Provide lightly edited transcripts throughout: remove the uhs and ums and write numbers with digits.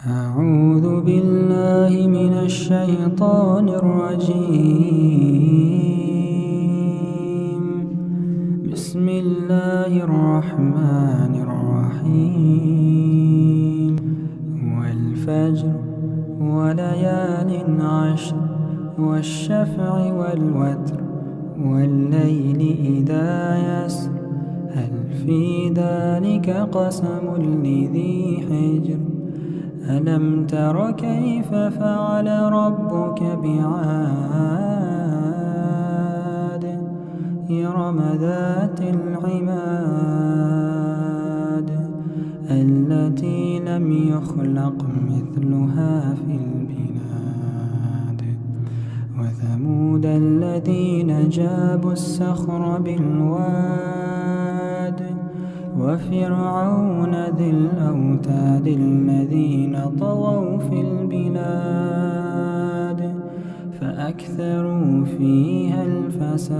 أعوذ بالله من الشيطان الرجيم. بسم الله الرحمن الرحيم. والفجر وليال عشر والشفع والوتر والليل إذا يسر هل في ذلك قسم لذي حجر ألم تر كيف فعل ربك بعاد إرم ذات العماد التي لم يخلق مثلها في البلاد وثمود الذين جابوا الصخر بالواد وفرعون ذي الأوتاد الذين طغوا في البلاد فأكثروا فيها الفساد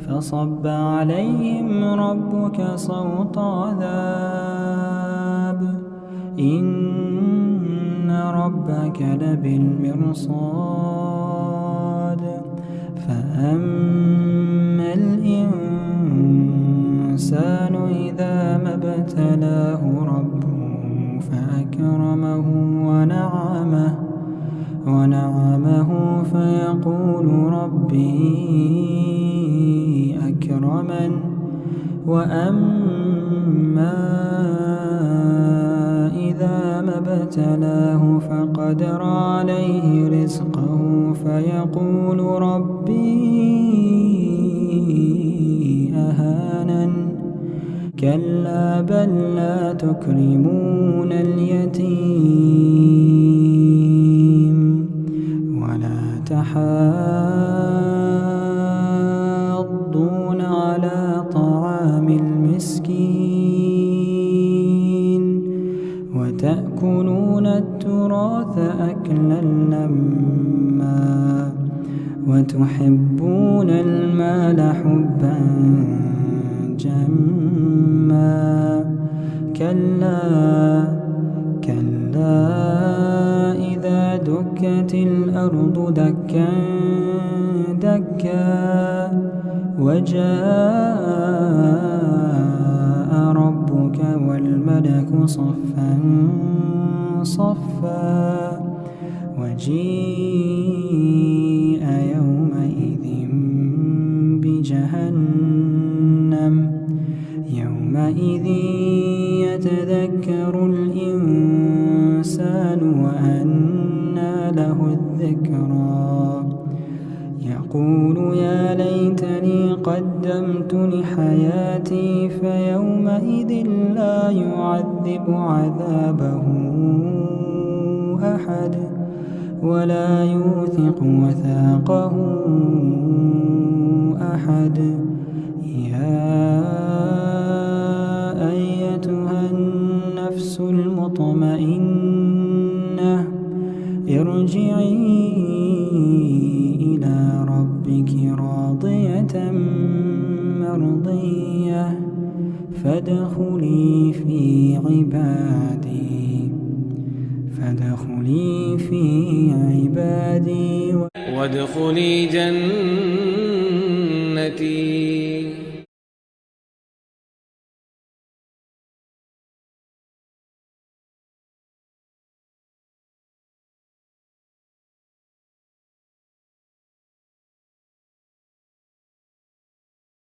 فصب عليهم ربك صوت عذاب إن ربك لبالمرصاد فأما الإنسان إذا ما ابتلاه ربه فأكرمه ونعمه فيقول ربي أكرمن وأما إذا ما ابتلاه فقدر عليه رزقه فيقول ربي أهانن كلا بل لا تكرمون اليتيم ولا تحاضون على طعام المسكين وتأكلون التراث أكلا لما وتحبون المال حبا جما كلا إذا دكت الأرض دكا دكا وجاء ربك والملك صفا صفا وجيء يومئذ بجهنم يومئذ يتذكر الإنسان وأنى له الذكرى يقول يا ليتني قدمت لحياتي فيومئذ لا يعذب عذابه أحد ولا يوثق وثاقه أحد يا أيتها النفس المطمئنة ارجعي إلى ربك راضية مرضية فادخلي في عبادي وادخلي جنتي